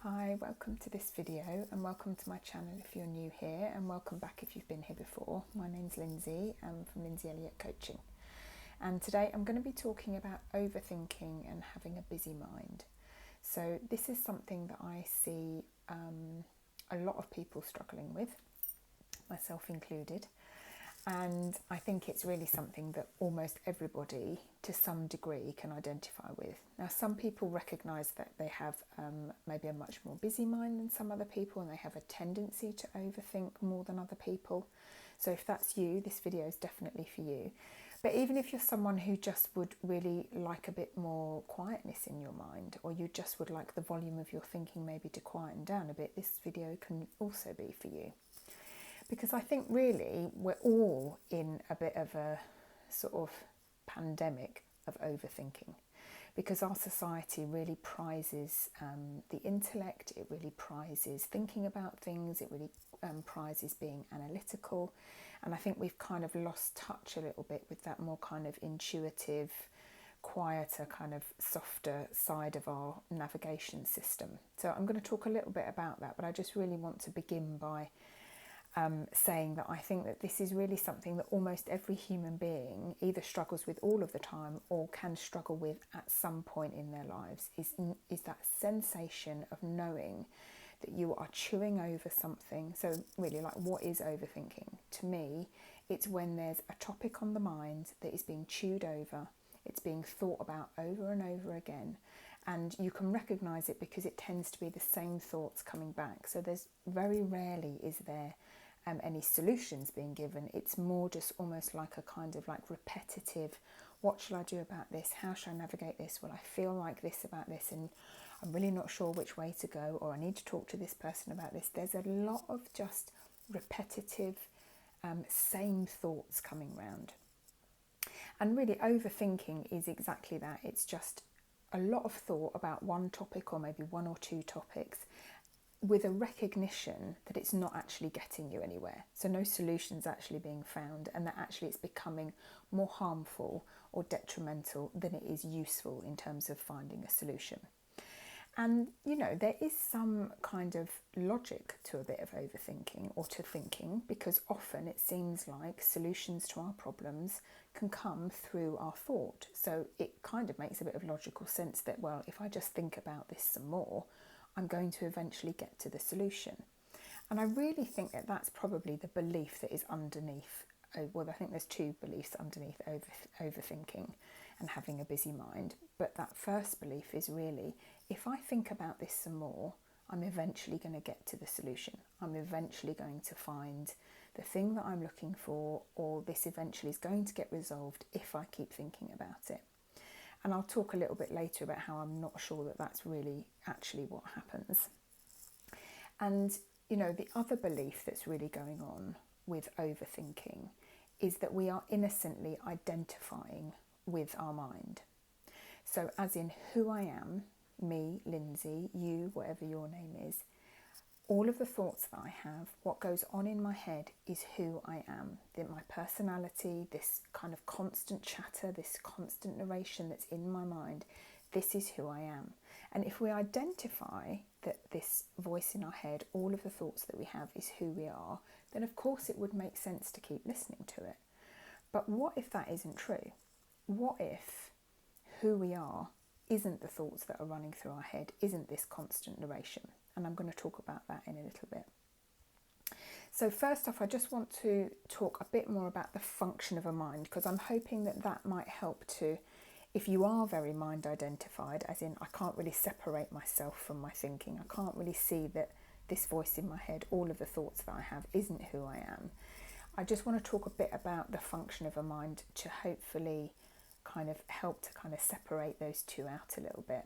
Hi, welcome to this video and welcome to my channel if you're new here, and welcome back if you've been here before. My name's Lindsay, I'm from Lindsay Elliott Coaching, and today I'm going to be talking about overthinking and having a busy mind. So this is something that I see a lot of people struggling with, myself included, and I think it's really something that almost everybody to some degree can identify with. Now, some people recognise that they have maybe a much more busy mind than some other people, and they have a tendency to overthink more than other people. So if that's you, this video is definitely for you. But even if you're someone who just would really like a bit more quietness in your mind, or you just would like the volume of your thinking maybe to quieten down a bit, this video can also be for you. Because I think really we're all in a bit of a sort of pandemic of overthinking, because our society really prizes the intellect, it really prizes thinking about things, it really prizes being analytical, and I think we've kind of lost touch a little bit with that more kind of intuitive, quieter, kind of softer side of our navigation system. So I'm going to talk a little bit about that, but I just really want to begin by saying that I think that this is really something that almost every human being either struggles with all of the time or can struggle with at some point in their lives, is that sensation of knowing that you are chewing over something. So really, like, what is overthinking? To me, it's when there's a topic on the mind that is being chewed over, it's being thought about over and over again, and you can recognise it because it tends to be the same thoughts coming back. So there's very rarely is there any solutions being given. It's more just almost like a kind of like repetitive, what shall I do about this? How should I navigate this? Well, I feel like this about this and I'm really not sure which way to go, or I need to talk to this person about this. There's a lot of just repetitive, same thoughts coming round. And really overthinking is exactly that. It's just a lot of thought about one topic or maybe one or two topics, with a recognition that it's not actually getting you anywhere. So no solutions actually being found, and that actually it's becoming more harmful or detrimental than it is useful in terms of finding a solution. And, you know, there is some kind of logic to a bit of overthinking or to thinking, because often it seems like solutions to our problems can come through our thought. So it kind of makes a bit of logical sense that, well, if I just think about this some more, I'm going to eventually get to the solution. And I really think that that's probably the belief that is underneath. Well, I think there's two beliefs underneath overthinking and having a busy mind. But that first belief is really, if I think about this some more, I'm eventually going to get to the solution. I'm eventually going to find the thing that I'm looking for, or this eventually is going to get resolved if I keep thinking about it. And I'll talk a little bit later about how I'm not sure that that's really actually what happens. And, you know, the other belief that's really going on with overthinking is that we are innocently identifying with our mind. So as in who I am, me, Lindsay, you, whatever your name is, all of the thoughts that I have, what goes on in my head is who I am. My personality, this kind of constant chatter, this constant narration that's in my mind, this is who I am. And if we identify that this voice in our head, all of the thoughts that we have is who we are, then of course it would make sense to keep listening to it. But what if that isn't true? What if who we are isn't the thoughts that are running through our head, isn't this constant narration? And I'm going to talk about that in a little bit. So first off, I just want to talk a bit more about the function of a mind, because I'm hoping that that might help to, if you are very mind identified, as in I can't really separate myself from my thinking, I can't really see that this voice in my head, all of the thoughts that I have isn't who I am. I just want to talk a bit about the function of a mind to hopefully kind of help to kind of separate those two out a little bit.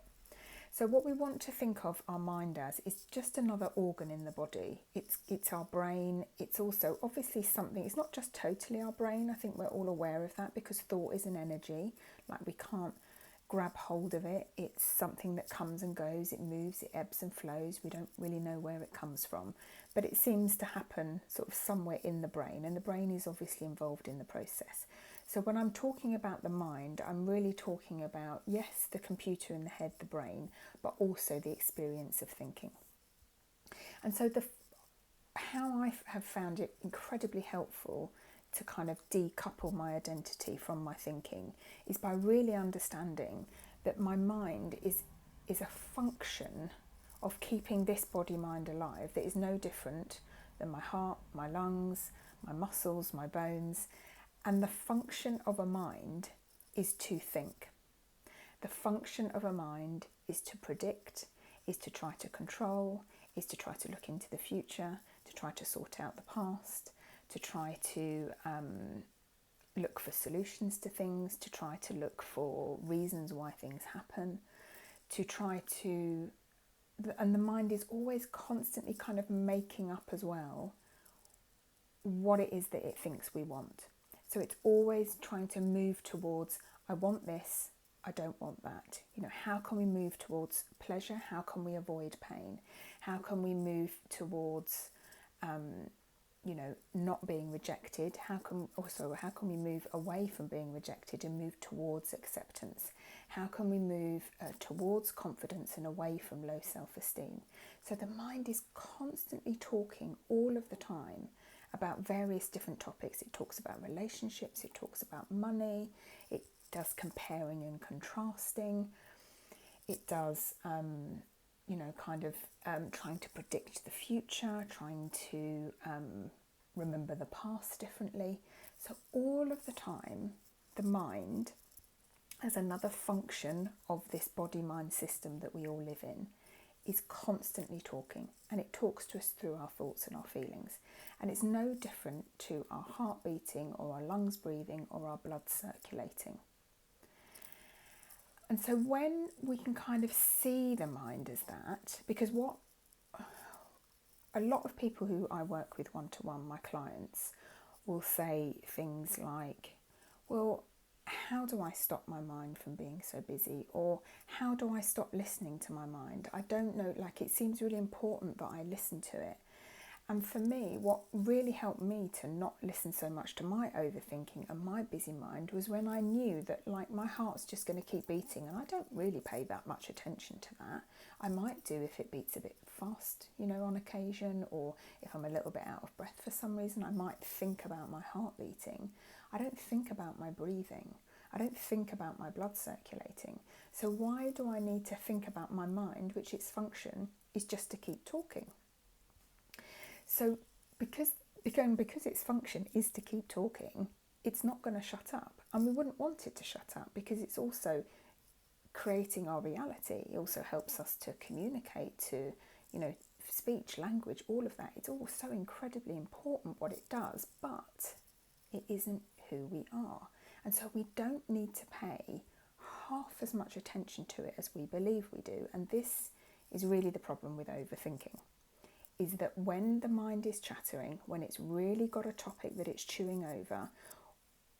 So what we want to think of our mind as is just another organ in the body. It's our brain. It's also obviously something, it's not just totally our brain. I think we're all aware of that, because thought is an energy. Like, we can't grab hold of it. It's something that comes and goes. It moves, it ebbs and flows. We don't really know where it comes from. But it seems to happen sort of somewhere in the brain. And the brain is obviously involved in the process. So when I'm talking about the mind, I'm really talking about, yes, the computer in the head, the brain, but also the experience of thinking. And so how I have found it incredibly helpful to kind of decouple my identity from my thinking is by really understanding that my mind is a function of keeping this body mind alive that is no different than my heart, my lungs, my muscles, my bones. And the function of a mind is to think. The function of a mind is to predict, is to try to control, is to try to look into the future, to try to sort out the past, to try to look for solutions to things, to try to look for reasons why things happen, to try to... And the mind is always constantly kind of making up as well what it is that it thinks we want. So it's always trying to move towards, I want this, I don't want that. You know, how can we move towards pleasure? How can we avoid pain? How can we move towards, not being rejected? How can we move away from being rejected and move towards acceptance? How can we move towards confidence and away from low self-esteem? So the mind is constantly talking all of the time about various different topics. It talks about relationships, it talks about money, it does comparing and contrasting, it does trying to predict the future, trying to remember the past differently. So all of the time the mind, as another function of this body-mind system that we all live in, is constantly talking, and it talks to us through our thoughts and our feelings. And it's no different to our heart beating or our lungs breathing or our blood circulating. And so when we can kind of see the mind as that, because what a lot of people who I work with one-to-one, my clients, will say things like, well, how do I stop my mind from being so busy? Or how do I stop listening to my mind? I don't know, like it seems really important that I listen to it. And for me, what really helped me to not listen so much to my overthinking and my busy mind was when I knew that like my heart's just going to keep beating, and I don't really pay that much attention to that. I might do if it beats a bit fast, on occasion, or if I'm a little bit out of breath for some reason, I might think about my heart beating. I don't think about my breathing. I don't think about my blood circulating. So why do I need to think about my mind, which its function is just to keep talking? So because its function is to keep talking, it's not going to shut up. And we wouldn't want it to shut up because it's also creating our reality. It also helps us to communicate, to, speech, language, all of that. It's all so incredibly important what it does, but it isn't who we are. And so we don't need to pay half as much attention to it as we believe we do. And this is really the problem with overthinking, is that when the mind is chattering, when it's really got a topic that it's chewing over,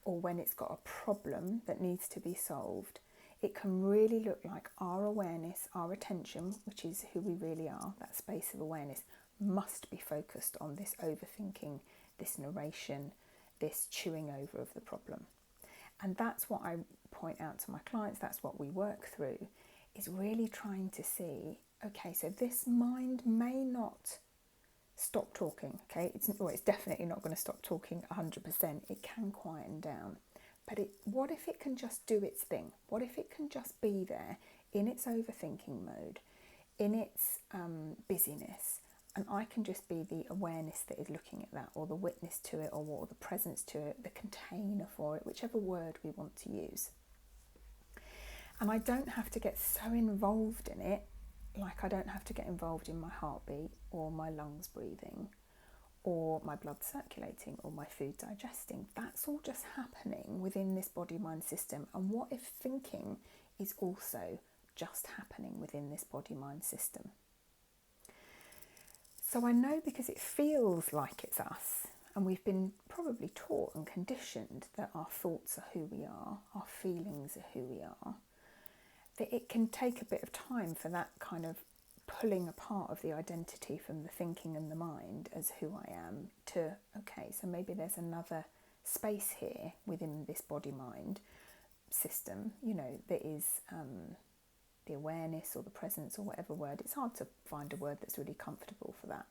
or when it's got a problem that needs to be solved, it can really look like our awareness, our attention, which is who we really are, that space of awareness, must be focused on this overthinking, this narration, this chewing over of the problem. And that's what I point out to my clients, that's what we work through, is really trying to see, okay, so this mind may not stop talking, okay? It's definitely not going to stop talking 100%. It can quieten down. But what if it can just do its thing? What if it can just be there in its overthinking mode, in its busyness, and I can just be the awareness that is looking at that, or the witness to it, or the presence to it, the container for it, whichever word we want to use. And I don't have to get so involved in it, like I don't have to get involved in my heartbeat, or my lungs breathing, or my blood circulating, or my food digesting. That's all just happening within this body-mind system. And what if thinking is also just happening within this body-mind system? So I know, because it feels like it's us, and we've been probably taught and conditioned that our thoughts are who we are, our feelings are who we are, that it can take a bit of time for that kind of pulling apart of the identity from the thinking and the mind as who I am to, okay, so maybe there's another space here within this body-mind system, that is the awareness or the presence or whatever word. It's hard to find a word that's really comfortable for that.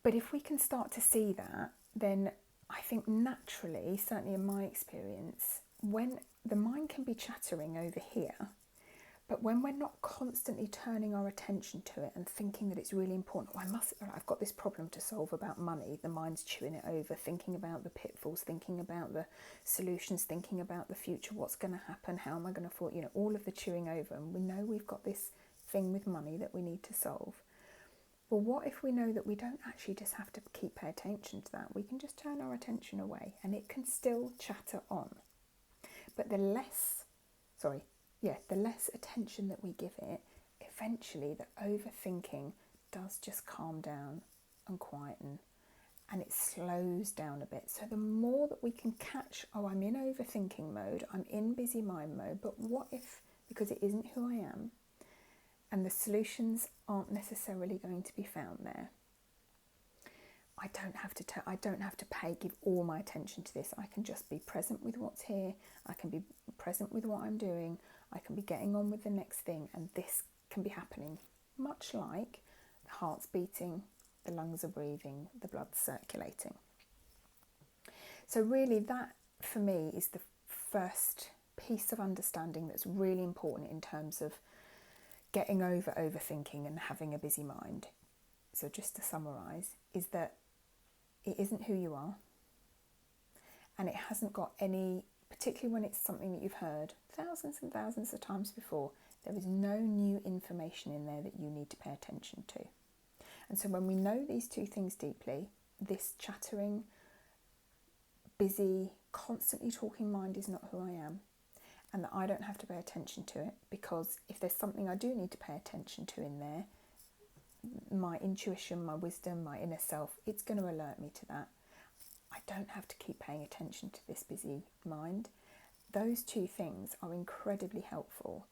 But if we can start to see that, then I think naturally, certainly in my experience, when the mind can be chattering over here, but when we're not constantly turning our attention to it and thinking that it's really important, I've got this problem to solve about money, the mind's chewing it over, thinking about the pitfalls, thinking about the solutions, thinking about the future, what's going to happen, how am I going to afford, all of the chewing over. And we know we've got this thing with money that we need to solve. Well, what if we know that we don't actually just have to pay attention to that? We can just turn our attention away and it can still chatter on. But the less attention that we give it, eventually the overthinking does just calm down and quieten, and it slows down a bit. So the more that we can catch, I'm in overthinking mode, I'm in busy mind mode, but what if, because it isn't who I am, and the solutions aren't necessarily going to be found there, I don't have to give all my attention to this. I can just be present with what's here. I can be present with what I'm doing. I can be getting on with the next thing, and this can be happening much like the heart's beating, the lungs are breathing, the blood's circulating. So really that, for me, is the first piece of understanding that's really important in terms of getting over overthinking and having a busy mind. So just to summarise, is that it isn't who you are, and it hasn't got any, particularly when it's something that you've heard thousands and thousands of times before, there is no new information in there that you need to pay attention to. And so when we know these two things deeply, this chattering, busy, constantly talking mind is not who I am, and that I don't have to pay attention to it, because if there's something I do need to pay attention to in there, my intuition, my wisdom, my inner self, it's going to alert me to that. I don't have to keep paying attention to this busy mind. Those two things are incredibly helpful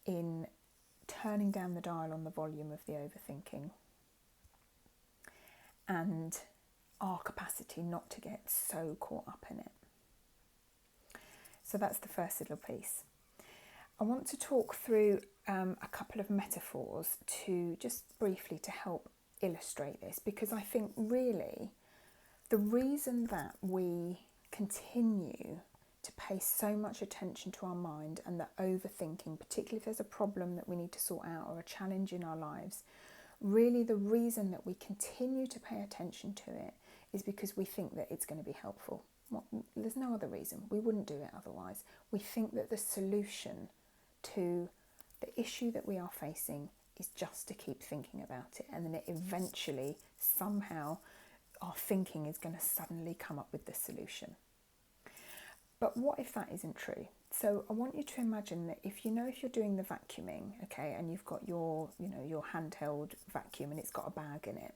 in turning down the dial on the volume of the overthinking and our capacity not to get so caught up in it. So that's the first little piece. I want to talk through a couple of metaphors to just briefly to help illustrate this, because I think really the reason that we continue to pay so much attention to our mind and the overthinking, particularly if there's a problem that we need to sort out or a challenge in our lives, really the reason that we continue to pay attention to it is because we think that it's going to be helpful. Well, there's no other reason. We wouldn't do it otherwise. We think that the solution to the issue that we are facing is just to keep thinking about it, and then it eventually, somehow, our thinking is going to suddenly come up with the solution. But what if that isn't true? So I want you to imagine that if you're doing the vacuuming, okay, and you've got your handheld vacuum and it's got a bag in it,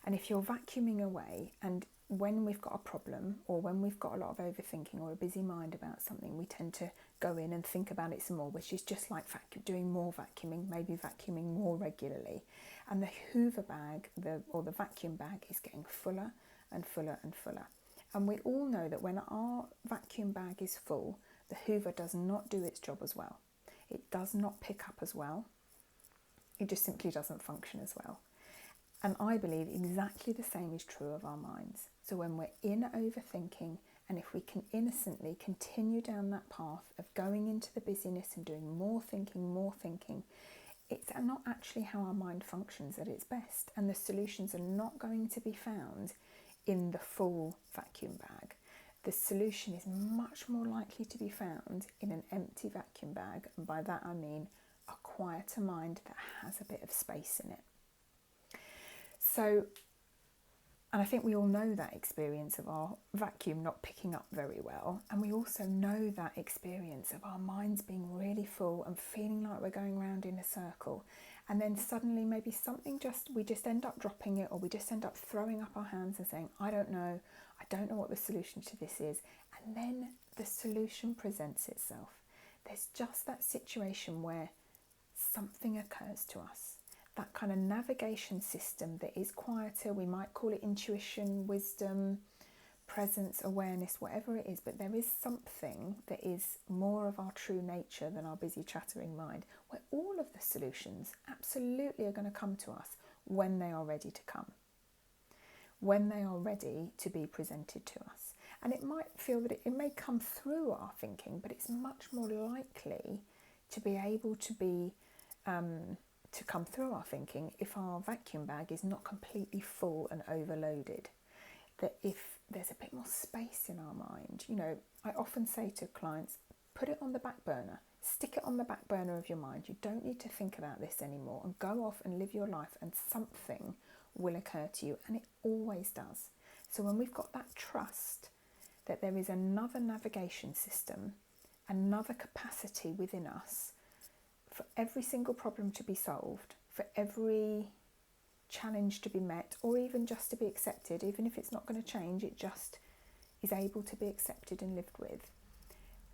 and if you're vacuuming away, and when we've got a problem or when we've got a lot of overthinking or a busy mind about something, we tend to go in and think about it some more, which is just like doing more vacuuming, maybe vacuuming more regularly. And the Hoover bag or the vacuum bag is getting fuller and fuller and fuller. And we all know that when our vacuum bag is full, the Hoover does not do its job as well. It does not pick up as well. It just simply doesn't function as well. And I believe exactly the same is true of our minds. So when we're in overthinking, and if we can innocently continue down that path of going into the busyness and doing more thinking, it's not actually how our mind functions at its best. And the solutions are not going to be found in the full vacuum bag. The solution is much more likely to be found in an empty vacuum bag. And by that I mean a quieter mind that has a bit of space in it. So, and I think we all know that experience of our vacuum not picking up very well. And we also know that experience of our minds being really full and feeling like we're going round in a circle. And then suddenly maybe we just end up dropping it, or we just end up throwing up our hands and saying, I don't know what the solution to this is. And then the solution presents itself. There's just that situation where something occurs to us. That kind of navigation system that is quieter, we might call it intuition, wisdom, presence, awareness, whatever it is, but there is something that is more of our true nature than our busy chattering mind, where all of the solutions absolutely are going to come to us when they are ready to come, when they are ready to be presented to us. And it might feel that it may come through our thinking, but it's much more likely to be able to be to come through our thinking if our vacuum bag is not completely full and overloaded. That if there's a bit more space in our mind, I often say to clients, put it on the back burner, stick it on the back burner of your mind. You don't need to think about this anymore, and go off and live your life, and something will occur to you, and it always does. So when we've got that trust that there is another navigation system, another capacity within us for every single problem to be solved, for every challenge to be met, or even just to be accepted, even if it's not going to change, it just is able to be accepted and lived with.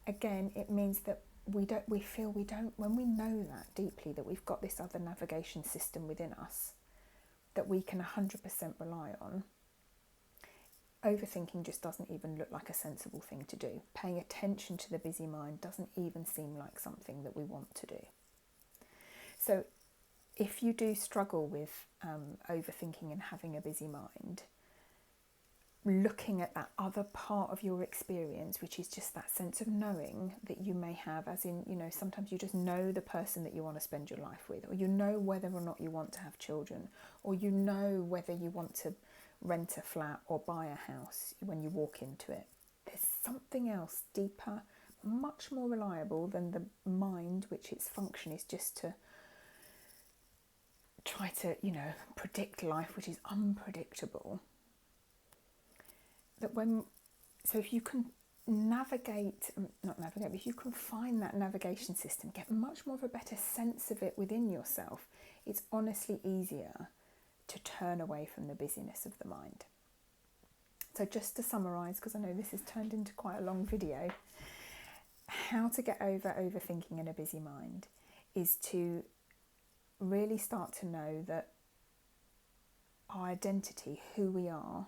Again, it means that when we know that deeply, that we've got this other navigation system within us that we can 100% rely on, overthinking just doesn't even look like a sensible thing to do. Paying attention to the busy mind doesn't even seem like something that we want to do. So if you do struggle with overthinking and having a busy mind, looking at that other part of your experience, which is just that sense of knowing that you may have, as in, sometimes you just know the person that you want to spend your life with, or you know whether or not you want to have children, or you know whether you want to rent a flat or buy a house when you walk into it. There's something else deeper, much more reliable than the mind, which its function is just to try to, predict life, which is unpredictable. If you can if you can find that navigation system, get much more of a better sense of it within yourself, it's honestly easier to turn away from the busyness of the mind. So just to summarise, because I know this has turned into quite a long video, how to get over overthinking in a busy mind is to really start to know that our identity, who we are,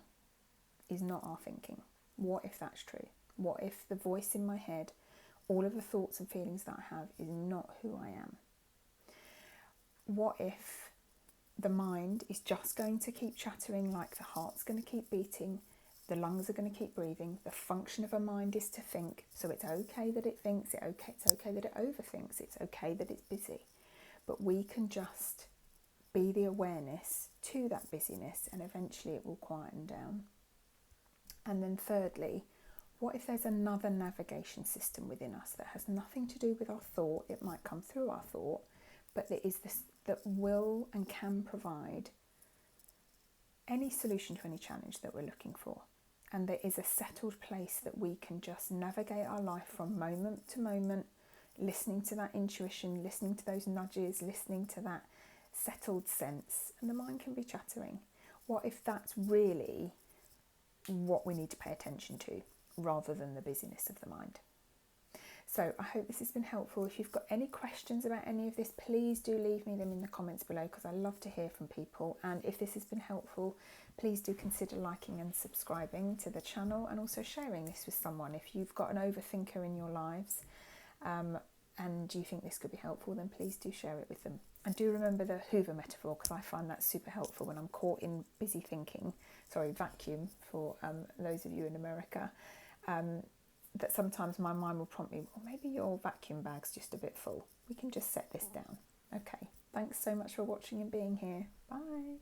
is not our thinking. What if that's true? What if the voice in my head, all of the thoughts and feelings that I have, is not who I am? What if the mind is just going to keep chattering, like the heart's going to keep beating, the lungs are going to keep breathing, the function of a mind is to think, so it's okay that it thinks, it's okay that it overthinks, it's okay that it's busy. But we can just be the awareness to that busyness, and eventually it will quieten down. And then thirdly, what if there's another navigation system within us that has nothing to do with our thought? It might come through our thought, but there is this that will and can provide any solution to any challenge that we're looking for. And there is a settled place that we can just navigate our life from moment to moment, listening to that intuition, listening to those nudges, listening to that settled sense, and the mind can be chattering. What if that's really what we need to pay attention to, rather than the busyness of the mind? So I hope this has been helpful. If you've got any questions about any of this, please do leave me them in the comments below, because I love to hear from people. And if this has been helpful, please do consider liking and subscribing to the channel, and also sharing this with someone. If you've got an overthinker in your lives and you think this could be helpful, then please do share it with them. And do remember the Hoover metaphor, because I find that super helpful when I'm caught in busy thinking. Vacuum for those of you in America. That sometimes my mind will prompt me, well, maybe your vacuum bag's just a bit full. We can just set this down. Okay, thanks so much for watching and being here. Bye.